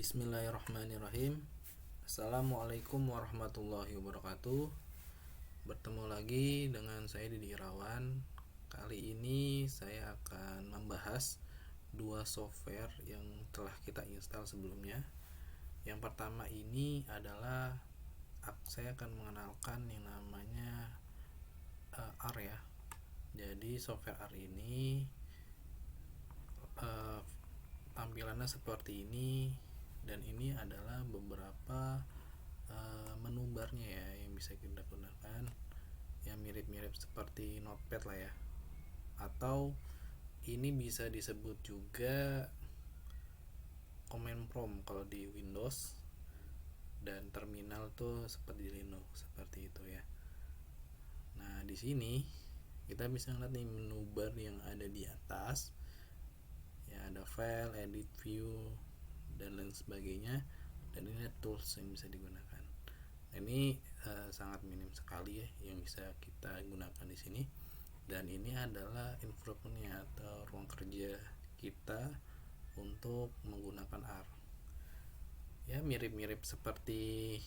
Bismillahirrahmanirrahim. Assalamualaikum warahmatullahi wabarakatuh. Bertemu lagi dengan saya Didi Irawan. Kali ini saya akan membahas dua software yang telah kita install sebelumnya. Yang pertama ini adalah saya akan mengenalkan yang namanya R ya. Jadi software R ini tampilannya seperti ini, dan ini adalah beberapa menu barnya ya yang bisa kita gunakan, yang mirip-mirip seperti notepad lah ya, atau ini bisa disebut juga command prompt kalau di Windows, dan terminal tuh seperti di Linux seperti itu ya. Nah di sini kita bisa lihat nih menu bar yang ada di atas ya, ada file, edit, view, dan lain sebagainya, dan ini tools yang bisa digunakan. Nah, ini sangat minim sekali ya yang bisa kita gunakan di sini, dan ini adalah environment-nya atau ruang kerja kita untuk menggunakan R. Ya mirip-mirip seperti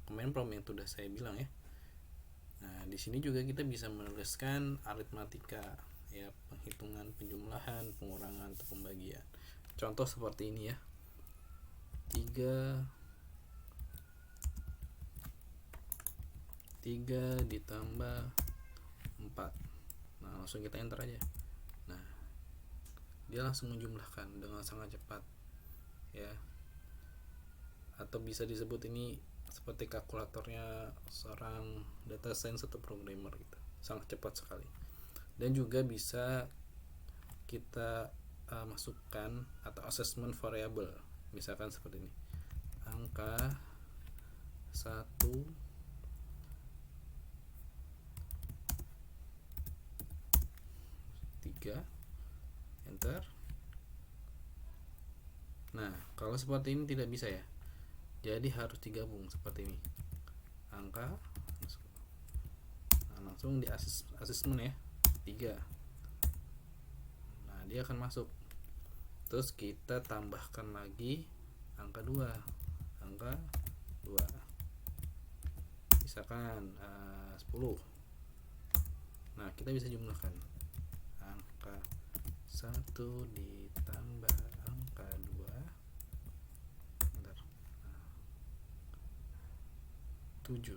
command prompt yang sudah saya bilang ya. Nah di sini juga kita bisa menuliskan aritmatika ya, penghitungan, penjumlahan, pengurangan, atau pembagian. Contoh seperti ini ya, 3 ditambah 4. Nah langsung kita enter aja. Nah dia langsung menjumlahkan dengan sangat cepat ya, atau bisa disebut ini seperti kalkulatornya seorang data science atau programmer gitu, sangat cepat sekali. Dan juga bisa kita masukkan atau assessment variable, misalkan seperti ini, angka 1 3, enter. Nah kalau seperti ini tidak bisa ya, jadi harus digabung seperti ini, angka langsung di assessment ya 3. Nah dia akan masuk, terus kita tambahkan lagi angka 2, misalkan 10. Nah kita bisa jumlahkan angka 1 ditambah angka 2, 7.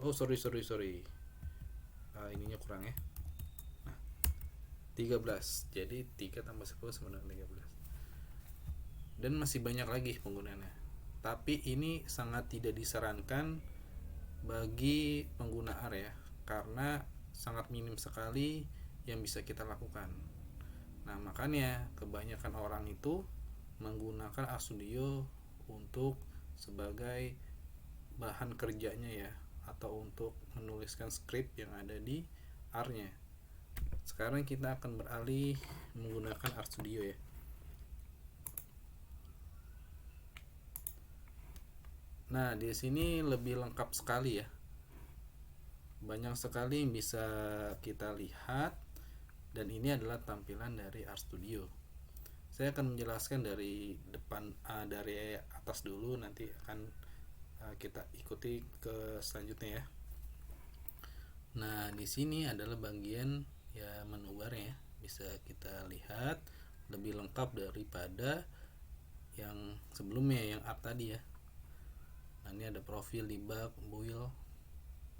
Oh sorry, ininya kurang ya. Nah 13, jadi 3 tambah 10 sama dengan 13. Dan masih banyak lagi penggunaannya, tapi ini sangat tidak disarankan bagi pengguna R ya, karena sangat minim sekali yang bisa kita lakukan. Nah makanya kebanyakan orang itu menggunakan RStudio untuk sebagai bahan kerjanya ya, atau untuk menuliskan script yang ada di R-nya. Sekarang kita akan beralih menggunakan RStudio ya. Nah di sini lebih lengkap sekali ya, banyak sekali yang bisa kita lihat, dan ini adalah tampilan dari RStudio. Saya akan menjelaskan dari depan, dari atas dulu, nanti akan kita ikuti ke selanjutnya ya. Nah di sini adalah bagian ya menu bar ya, bisa kita lihat lebih lengkap daripada yang sebelumnya yang up tadi ya. Nah ini ada profil, debug, build.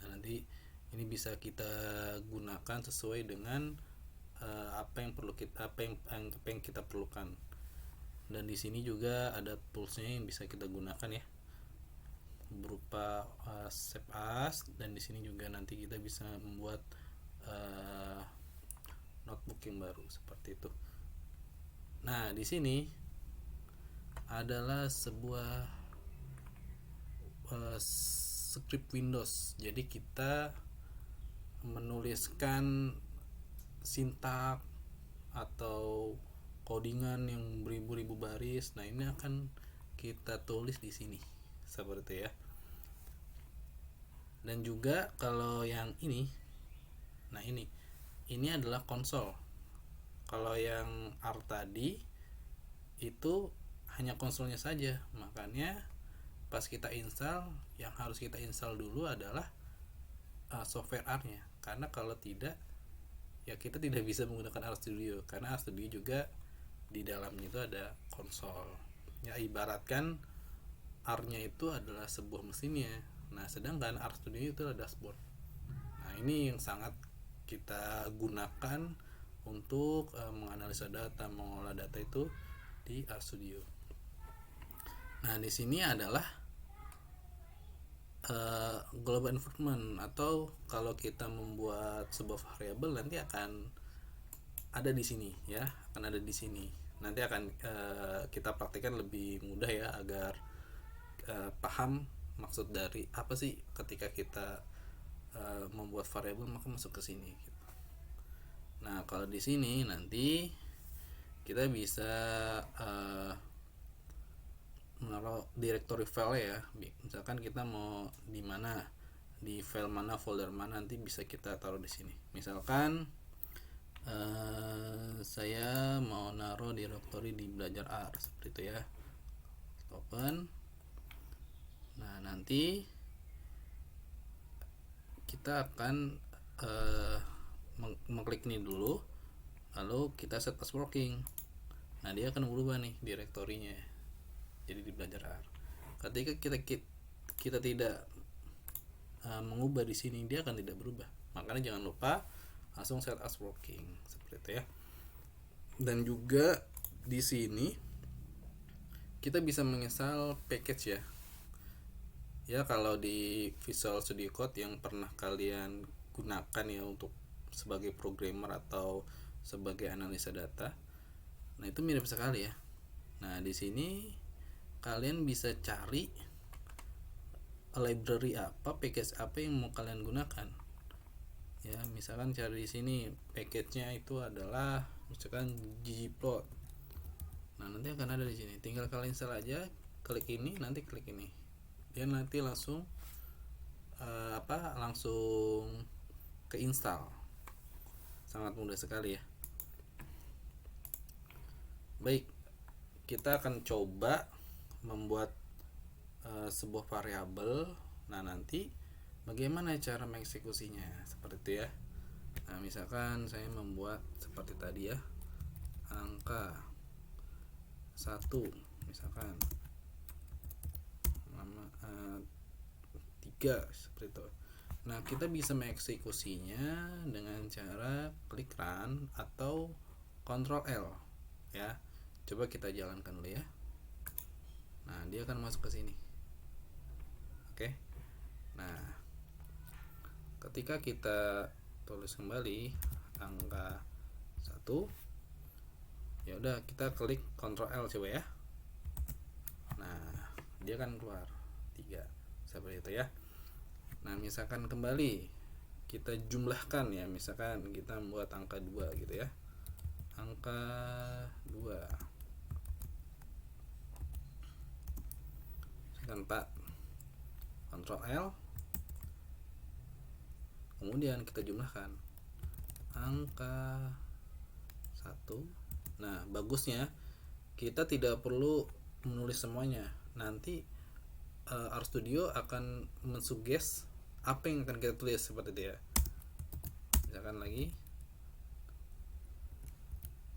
Nah nanti ini bisa kita gunakan sesuai dengan apa yang kita perlukan. Dan di sini juga ada toolsnya yang bisa kita gunakan ya, berupa save as, dan di sini juga nanti kita bisa membuat notebook yang baru seperti itu. Nah di sini adalah sebuah script Windows, jadi kita menuliskan sintak atau codingan yang beribu-ribu baris. Nah ini akan kita tulis di sini seperti ya. Dan juga kalau yang ini, nah ini adalah konsol. Kalau yang R tadi itu hanya konsolnya saja. Makanya pas kita install, yang harus kita install dulu adalah software R-nya, karena kalau tidak ya kita tidak bisa menggunakan RStudio, karena RStudio juga di dalamnya itu ada konsol. Ya ibaratkan R-nya itu adalah sebuah mesinnya. Nah, sedangkan RStudio itu adalah dashboard. Nah, ini yang sangat kita gunakan untuk menganalisa data, mengolah data itu di RStudio. Nah, di sini adalah global environment, atau kalau kita membuat sebuah variabel nanti akan ada di sini ya, akan ada di sini. Nanti akan kita praktikkan lebih mudah ya, agar paham maksud dari apa sih ketika kita membuat variabel maka masuk ke sini gitu. Nah, kalau di sini nanti kita bisa menaruh directory file ya. Misalkan kita mau di mana, di file mana, folder mana, nanti bisa kita taruh di sini. Misalkan saya mau naruh directory di belajar R seperti itu ya. Open. Nah, nanti kita akan mengklik ini dulu, lalu kita set as working. Nah, dia akan berubah nih direktorinya jadi di belajar R. Ketika kita tidak mengubah di sini, dia akan tidak berubah. Makanya jangan lupa langsung set as working seperti itu ya. Dan juga di sini kita bisa menginstal package ya. Ya, kalau di Visual Studio Code yang pernah kalian gunakan ya untuk sebagai programmer atau sebagai analisa data, nah itu mirip sekali ya. Nah, di sini kalian bisa cari library apa, package apa yang mau kalian gunakan. Ya, misalkan cari di sini package-nya itu adalah misalkan ggplot. Nah, nanti akan ada di sini. Tinggal kalian install aja, klik ini, nanti klik ini. Dia nanti langsung langsung ke install. Sangat mudah sekali ya. Baik, kita akan coba membuat sebuah variabel. Nah, nanti bagaimana cara mengeksekusinya seperti itu ya. Nah, misalkan saya membuat seperti tadi ya, angka 1 misalkan 3 seperti itu. Nah, kita bisa mengeksekusinya dengan cara klik run atau Ctrl L ya. Coba kita jalankan dulu ya. Nah, dia akan masuk ke sini. Oke. Nah, ketika kita tulis kembali angka 1, ya udah kita klik Ctrl L coba ya. Nah, dia akan keluar 3 seperti itu ya. Nah, misalkan kembali kita jumlahkan ya, misalkan kita membuat angka 2 gitu ya. Angka 2 misalkan 4, Ctrl L, kemudian kita jumlahkan angka 1. Nah, bagusnya kita tidak perlu menulis semuanya. Nanti RStudio akan mensuggest apa yang akan kita tulis seperti itu ya. Misalkan lagi.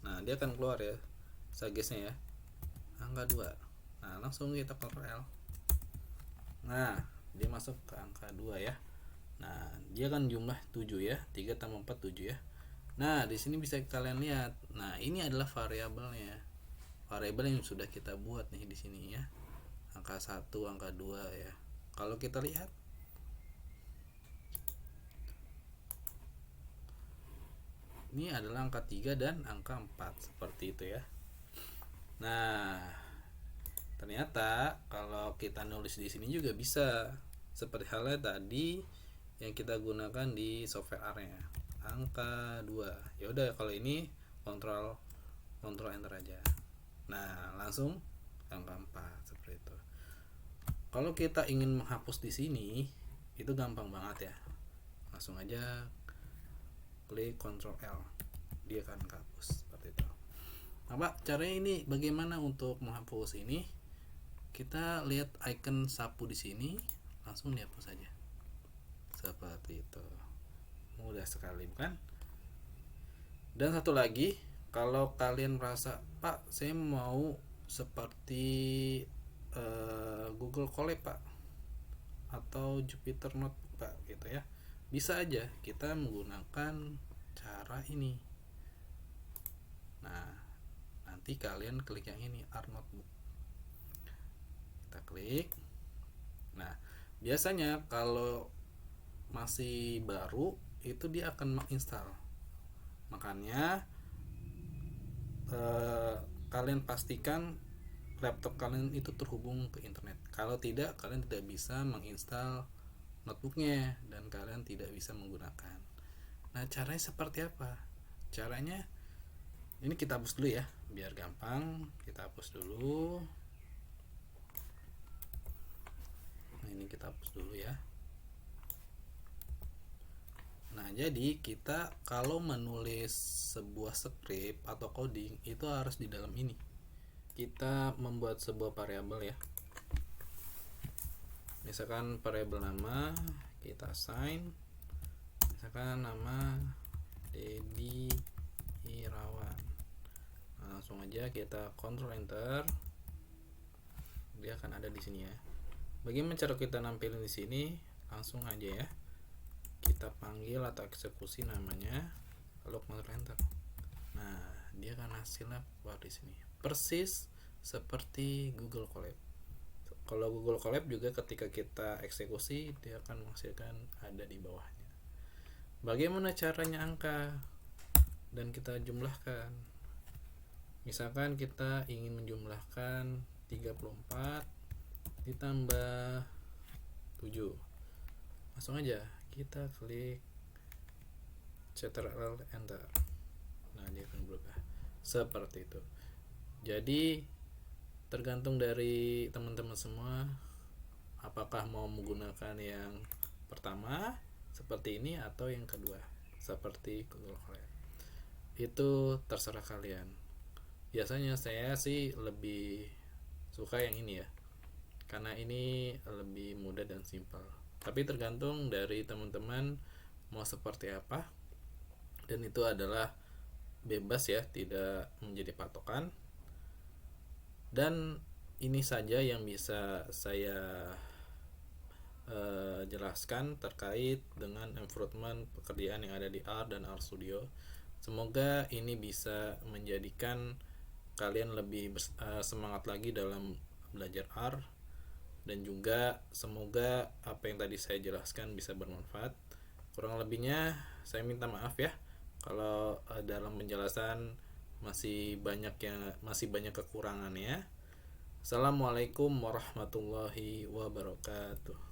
Nah, dia akan keluar ya suggestnya ya. Angka 2. Nah, langsung kita Ctrl L. Nah, dia masuk ke angka 2 ya. Nah, dia kan jumlah 7 ya. 3 tambah 4 7 ya. Nah, di sini bisa kalian lihat. Nah, ini adalah variabelnya. Variabel yang sudah kita buat nih di sini ya. Angka 1, angka 2 ya. Kalau kita lihat, ini adalah angka 3 dan angka 4 seperti itu ya. Nah, ternyata kalau kita nulis di sini juga bisa seperti halnya tadi yang kita gunakan di software R-nya. Angka 2. Ya udah, kalau ini kontrol enter aja. Nah, langsung angka 4 seperti itu. Kalau kita ingin menghapus di sini, itu gampang banget ya. Langsung aja klik Ctrl L. Dia akan hapus seperti itu. Nah, Pak, caranya ini bagaimana untuk menghapus ini? Kita lihat icon sapu di sini, langsung dihapus saja. Seperti itu. Mudah sekali, bukan? Dan satu lagi, kalau kalian merasa, Pak, saya mau seperti Google Colab, Pak, atau Jupyter Notebook, Pak, gitu ya. Bisa aja kita menggunakan cara ini. Nah, nanti kalian klik yang ini, R Notebook. Kita klik. Nah, biasanya kalau masih baru itu dia akan menginstal. Makanya kalian pastikan laptop kalian itu terhubung ke internet. Kalau tidak, kalian tidak bisa menginstal notebooknya dan kalian tidak bisa menggunakan. Nah, caranya seperti apa? Caranya ini kita hapus dulu ya, biar gampang. Kita hapus dulu. Nah, ini kita hapus dulu ya. Nah, jadi kita kalau menulis sebuah script atau coding itu harus di dalam ini. Kita membuat sebuah variabel ya. Misalkan variabel nama kita assign, misalkan nama Dedi Irawan. Nah, langsung aja kita Ctrl Enter, dia akan ada di sini ya. Bagaimana cara kita nampilin di sini? Langsung aja ya, kita panggil atau eksekusi namanya, lalu Ctrl Enter. Nah, dia akan hasilnya keluar di sini, persis seperti Google Colab. Kalau Google Colab juga ketika kita eksekusi dia akan menghasilkan ada di bawahnya. Bagaimana caranya angka dan kita jumlahkan? Misalkan kita ingin menjumlahkan 34 ditambah 7. Langsung aja kita klik Ctrl Enter. Nah, dia akan berubah seperti itu. Jadi tergantung dari teman-teman semua, apakah mau menggunakan yang pertama seperti ini atau yang kedua seperti Google Colab. Itu terserah kalian. Biasanya saya sih lebih suka yang ini ya, karena ini lebih mudah dan simpel. Tapi tergantung dari teman-teman mau seperti apa, dan itu adalah bebas ya, tidak menjadi patokan. Dan ini saja yang bisa saya jelaskan terkait dengan improvement pekerjaan yang ada di R dan R Studio. Semoga ini bisa menjadikan kalian lebih semangat lagi dalam belajar R, dan juga semoga apa yang tadi saya jelaskan bisa bermanfaat. Kurang lebihnya saya minta maaf ya kalau dalam penjelasan masih banyak kekurangannya. Assalamualaikum warahmatullahi wabarakatuh.